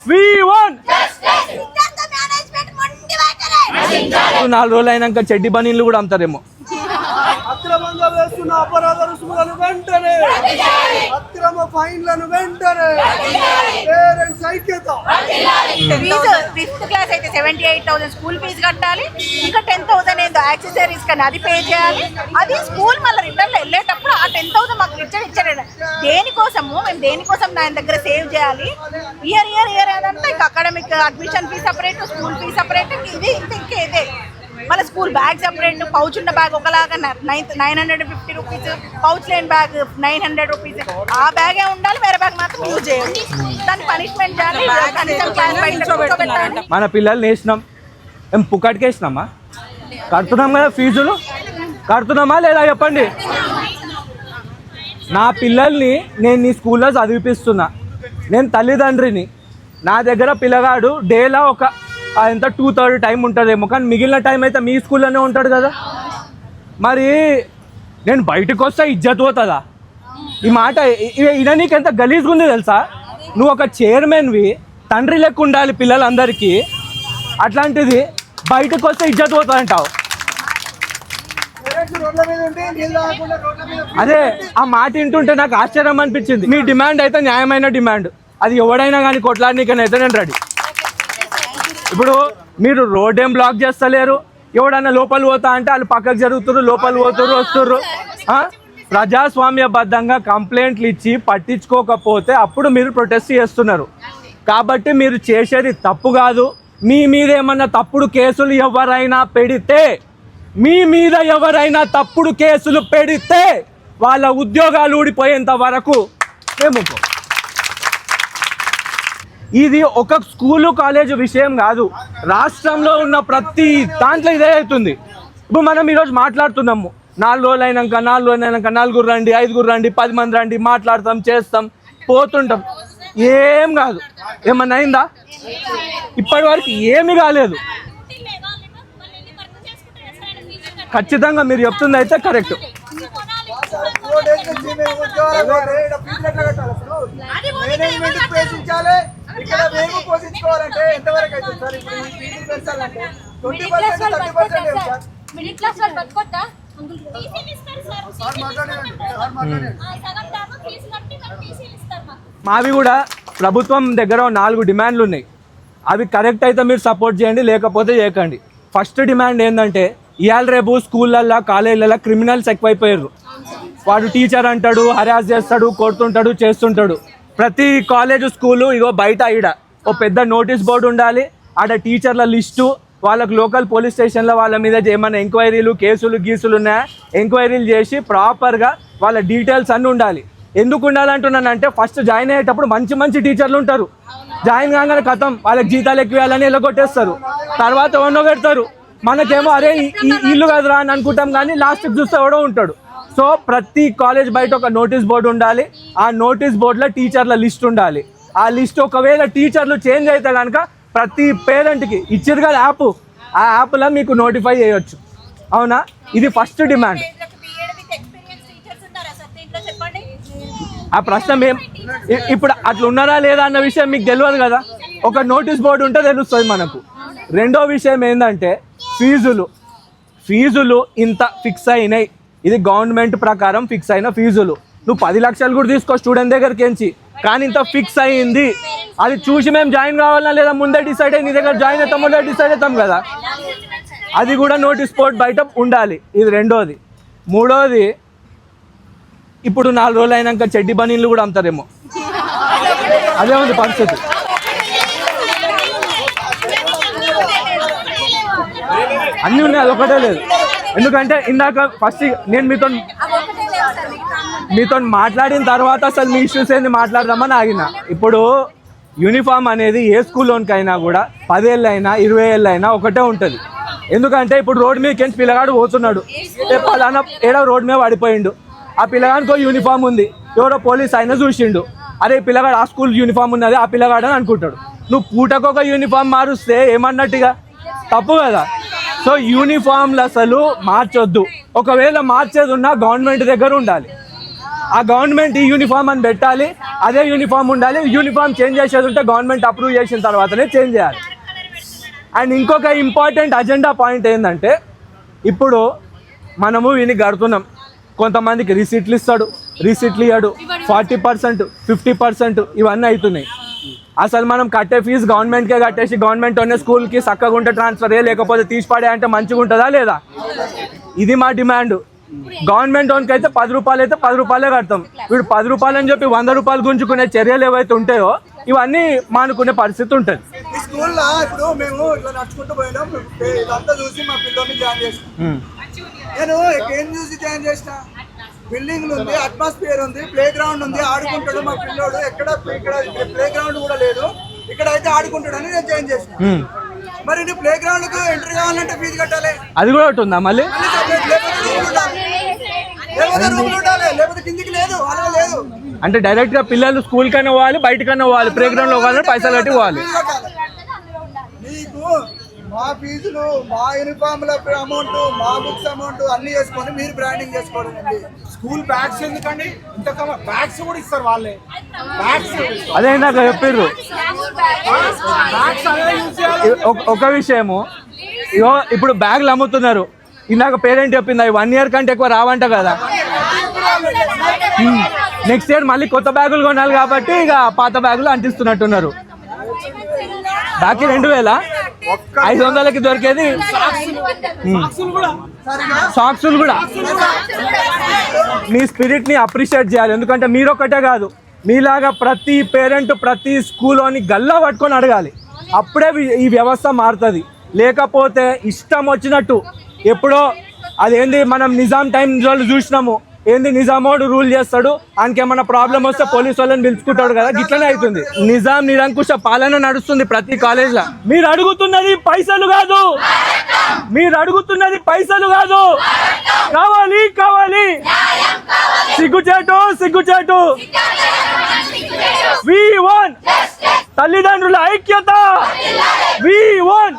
4 రోజులు అయినాక చెడ్డి బనీళ్ళు కూడా అమ్ముతారేమో. అక్రమంగా వేస్తున్న అపరాధ రుసుములను వెంటనే, అక్రమ ఫైన్లను వెంటనే, పేరెంట్స్ ఐక్యత. ఫిఫ్త్ క్లాస్ అయితే 78,000 స్కూల్ ఫీజు కట్టాలి, ఇంకా 10,000 ఏదో యాక్సెసరీస్ కానీ అది పే చేయాలి. అది స్కూల్ మళ్ళీ రిటర్న్ వెళ్ళేటప్పుడు ఆ 10,000 మాకు ఇచ్చాడు. దేనికోసము మేము దేనికోసం ఆయన దగ్గర సేవ్ చేయాలి. ఇయర్ అదంతా ఇంకా academic admission fee separate, school fee separate, ఇది ఇంకేదే. మళ్ళీ స్కూల్ బ్యాగ్ సపరేట్, పౌచ్ ఉన్న బ్యాగ్ ఒకలాగా 950 రూపీస్, పౌచ్ లేని బ్యాగ్ 900 రూపీస్. ఆ బ్యాగే ఉండాలి, వేరే బ్యాగ్ మాత్రం యూజ్ చేయాలి. దాన్ని పనిష్మెంట్ చేయాలి. మన పిల్లల్ని వేసినాం, ఏం పుక్కటికి వేసినామా? కడుతున్నాం కదా, ఫీజులు కడుతున్నామా లేదా చెప్పండి. నా పిల్లల్ని నేను నీ స్కూల్లో చదివిపిస్తున్నా, నేను తల్లిదండ్రిని. నా దగ్గర పిల్లగాడు డేలా ఒక ఎంత 2/3 టైం ఉంటుందేమో, కానీ మిగిలిన టైం అయితే మీ స్కూల్లోనే ఉంటాడు కదా. మరి నేను బయటకు వస్తే ఇజ్జత్ పోతుందా? ఈ మాట ఇక నీకు ఎంత గలీజ్గా ఉంది తెలుసా? నువ్వు ఒక చైర్మన్వి, తండ్రి లెక్క ఉండాలి పిల్లలందరికీ, అట్లాంటిది బయటకు వస్తే ఇజ్జత్ పోతుంది అంటావు. అదే ఆ మాట వింటుంటే నాకు ఆశ్చర్యం అనిపించింది. మీ డిమాండ్ అయితే న్యాయమైన డిమాండ్, అది ఎవడైనా కానీ కొట్లాడనీకనైతే నేను రెడీ. ఇప్పుడు మీరు రోడ్ ఏం బ్లాక్ చేస్తలేరు, ఎవడన్నా లోపల పోతా అంటే వాళ్ళు పక్కకు జరుగుతున్నారు, లోపల పోతున్నారు, వస్తుర్రు. ప్రజాస్వామ్యబద్ధంగా కంప్లైంట్లు ఇచ్చి పట్టించుకోకపోతే అప్పుడు మీరు ప్రొటెస్ట్ చేస్తున్నారు. కాబట్టి మీరు చేసేది తప్పు కాదు. మీ మీద ఏమన్నా తప్పుడు కేసులు ఎవరైనా పెడితే, మీ మీద ఎవరైనా తప్పుడు కేసులు పెడితే వాళ్ళ ఉద్యోగాలు ఊడిపోయేంత వరకు మేము. ఇది ఒక స్కూలు కాలేజీ విషయం కాదు, రాష్ట్రంలో ఉన్న ప్రతి దాంట్లో ఇదే అవుతుంది. ఇప్పుడు మనం ఈరోజు మాట్లాడుతున్నాము, 4 రోజులు అయినాక 4 రండి, 5 రండి, 10 మంది రండి, మాట్లాడతాం, చేస్తాం, పోతుంటాం. ఏం కాదు. ఏమన్నా అయిందా? ఇప్పటి వరకు ఏమీ కాలేదు. ఖచ్చితంగా మీరు చెప్తుంది అయితే కరెక్ట్. మావి కూడా ప్రభుత్వం దగ్గర 4 డిమాండ్లు ఉన్నాయి. అవి కరెక్ట్ అయితే మీరు సపోర్ట్ చేయండి, లేకపోతే చేయకండి. ఫస్ట్ డిమాండ్ ఏంటంటే, ఇవాళ రేపు స్కూళ్ళల్లో కాలేజీలలో క్రిమినల్స్ ఎక్కువైపోయారు. వాడు టీచర్ అంటాడు, హరాస్ చేస్తాడు, కొడుతుంటాడు, చేస్తుంటాడు. ప్రతి కాలేజ్ స్కూలు ఇగో బయట ఈడ ఓ పెద్ద నోటీస్ బోర్డు ఉండాలి. ఆడ టీచర్ల లిస్టు, వాళ్ళకు లోకల్ పోలీస్ స్టేషన్లో వాళ్ళ మీద ఏమైనా ఎంక్వైరీలు, కేసులు గీసులు ఉన్నాయా, ఎంక్వైరీలు చేసి ప్రాపర్గా వాళ్ళ డీటెయిల్స్ అన్నీ ఉండాలి. ఎందుకు ఉండాలంటున్నానంటే, ఫస్ట్ జాయిన్ అయ్యేటప్పుడు మంచి టీచర్లు ఉంటారు. జాయిన్ కాగానే కథం వాళ్ళకి జీతాలు ఎక్కువేయాలని ఎల్లగొట్టేస్తారు. తర్వాత ఎవరినో పెడతారు. మనకేమో అరే ఈ ఇల్లు కదరా అని అనుకుంటాం, కానీ లాస్ట్కి చూస్తే ఎవడో ఉంటాడు. సో ప్రతి కాలేజ్ బయట ఒక నోటీస్ బోర్డు ఉండాలి. ఆ నోటీస్ బోర్డులో టీచర్ల లిస్ట్ ఉండాలి. ఆ లిస్ట్ ఒకవేళ టీచర్లు చేంజ్ అయితే కనుక ప్రతి పేరెంట్కి ఇచ్చారు కదా యాప్, ఆ యాప్లో మీకు నోటిఫై చేయొచ్చు. అవునా? ఇది ఫస్ట్ డిమాండ్. ఆ ప్రశ్న ఇప్పుడు అట్లా ఉన్నారా లేదా అన్న విషయం మీకు తెలియదు కదా, ఒక నోటీస్ బోర్డు ఉంటే తెలుస్తుంది మనకు. రెండో విషయం ఏంటంటే, ఫీజులు ఇంత ఫిక్స్ అయినాయి. ఇది గవర్నమెంట్ ప్రకారం ఫిక్స్ అయిన ఫీజులు. నువ్వు 10 లక్షలు కూడా తీసుకో స్టూడెంట్ దగ్గరికి ఎంచి, కానీ ఇంత ఫిక్స్ అయ్యింది. అది చూసి మేము జాయిన్ కావాలన్నా లేదా ముందే డిసైడ్ అయ్యి నీ దగ్గర జాయిన్ అవుతాం, ముందే డిసైడ్ అవుతాం కదా. అది కూడా నోటీస్ బోర్డు బయట ఉండాలి. ఇది రెండోది. మూడోది, ఇప్పుడు 4 రోజులు అయినాక చెడ్డి బనీళ్ళు కూడా అమ్ముతారేమో. అదే ఉంది పరిస్థితి. అన్నీ ఉన్నాయి, అది ఒకటే లేదు. ఎందుకంటే ఇందాక ఫస్ట్ నేను మీతో మాట్లాడిన తర్వాత అసలు మీ ఇష్యూస్ ఏంది మాట్లాడదామని ఆగిన. ఇప్పుడు యూనిఫామ్ అనేది ఏ స్కూల్లోనికైనా కూడా 10 ఏళ్ళు అయినా 20 ఏళ్ళు అయినా ఒకటే ఉంటుంది. ఎందుకంటే ఇప్పుడు రోడ్డు మీద పిల్లగాడు పోతున్నాడు, పలానా ఏడో రోడ్డు మీద పడిపోయిండు, ఆ పిల్లగాడికి యూనిఫామ్ ఉంది, ఎవరో పోలీస్ అయినా చూసిండు, అరే పిల్లగాడు ఆ స్కూల్ యూనిఫామ్ ఉన్నది, ఆ పిల్లగాడు అని అనుకుంటాడు. నువ్వు పూటకొక యూనిఫామ్ మారుస్తే ఏమన్నట్టుగా? తప్పు కదా. సో యూనిఫామ్లు అసలు మార్చొద్దు. ఒకవేళ మార్చేది ఉన్నా గవర్నమెంట్ దగ్గర ఉండాలి. ఆ గవర్నమెంట్ ఈ యూనిఫామ్ అని పెట్టాలి, అదే యూనిఫామ్ ఉండాలి. యూనిఫామ్ చేంజ్ చేసేది ఉంటే గవర్నమెంట్ అప్రూవ్ చేసిన తర్వాతనే చేంజ్ చేయాలి. అండ్ ఇంకొక ఇంపార్టెంట్ అజెండా పాయింట్ ఏంటంటే, ఇప్పుడు మనము వీని కడుతున్నాం, కొంతమందికి రిసీట్లు ఇస్తాడు, రిసీట్లు ఇవ్వడు, 40%, 50% ఇవన్నీ అవుతున్నాయి. అసలు మనం కట్టే ఫీజు గవర్నమెంట్కే కట్టేసి గవర్నమెంట్ అనే స్కూల్కి చక్కగా ఉంటే ట్రాన్స్ఫర్ లేకపోతే తీసిపడే అంటే మంచిగా ఉంటుందా లేదా? ఇది మా డిమాండ్. గవర్నమెంట్ ఓన్కి అయితే 10 రూపాయలు అయితే 10 రూపాయలే కడతాం. వీడు 10 రూపాయలు అని చెప్పి 100 రూపాయలు గుంజుకునే చర్యలు ఏవైతే ఉంటాయో ఇవన్నీ మానుకునే పరిస్థితి ఉంటుంది. ఈ స్కూల్లో ఇప్పుడు మేము ఇట్లా నడుచుకుంటూ పోయినాం, ఇదంతా చూసి మా పిల్లల్ని జాయిన్ చేసినాం. నేను ఏం చూసి జాయిన్ చేసిన, బిల్డింగ్లు ఉంది, అట్మాస్ఫియర్ ఉంది, ప్లే గ్రౌండ్ ఉంది, ఆడుకుంటాడు మా పిల్లోడు. ఇక్కడ ప్లే గ్రౌండ్ కూడా లేదు, ఇక్కడ అయితే ఆడుకుంటాడు అని నేను జాయిన్ చేసిన. మరి నువ్వు ప్లే గ్రౌండ్ కు ఎంట్రీ కావాలంటే ఫీజు కట్టాలి, అది కూడా ఒకటి ఉందా మళ్ళీ? లేకపోతే కిందికి లేదు, అలా లేదు. అంటే డైరెక్ట్ గా పిల్లలు స్కూల్ కన్నా పోవాలి, బయటకన్నా పోవాలి, ప్లే గ్రౌండ్ లో పోవాలంటే పైసలు కట్టి పోవాలి. మీకు మా ఫీజులు, మా యూనిఫామ్ల అమౌంట్, మా బుక్స్ అమౌంట్ అన్ని చేసుకొని మీరు బ్రాండింగ్ చేసుకోవడం. స్కూల్ బ్యాగ్స్ ఎందుకండి, ఇంత బ్యాగ్స్ కూడా ఇస్తారు వాళ్ళే. బ్యాగ్స్ అదే నాకు చెప్పారు. ఒక విషయము, ఇగో ఇప్పుడు బ్యాగులు అమ్ముతున్నారు, ఇందాక పేరెంట్ చెప్పింది అవి 1 year కంటే ఎక్కువ రావంట కదా. నెక్స్ట్ ఇయర్ మళ్ళీ కొత్త బ్యాగులు కొనాలి కాబట్టి ఇక పాత బ్యాగులు అంటిస్తున్నట్టున్నారు. బాకీ 2,500కి దొరికేది సాక్సులు కూడా. మీ స్పిరిట్ ని అప్రిషియేట్ చేయాలి, ఎందుకంటే మీరు ఒక్కటే కాదు, మీలాగా ప్రతి పేరెంట్ ప్రతి స్కూల్లోని గల్లా పట్టుకొని అడగాలి. అప్పుడే ఈ వ్యవస్థ మారుతుంది. లేకపోతే ఇష్టం వచ్చినట్టు ఎప్పుడో అదేంది మనం నిజాం టైం చూసినాము, ఏంది నిజామోడు రూల్ చేస్తాడు, ఆయనకేమన్నా ప్రాబ్లం వస్తే పోలీసు వాళ్ళని పిలుచుకుంటాడు కదా, గిట్లనే అవుతుంది. నిజాం నిరంకుశ పాలన నడుస్తుంది ప్రతి కాలేజ్లో. మీరు అడుగుతున్నది పైసలు కాదు, మీరు అడుగుతున్నది పైసలు కాదు, కావాలి కావాలి, సిగ్గుచేటు సిగ్గుచేటు. We want తల్లిదండ్రుల ఐక్యత, we want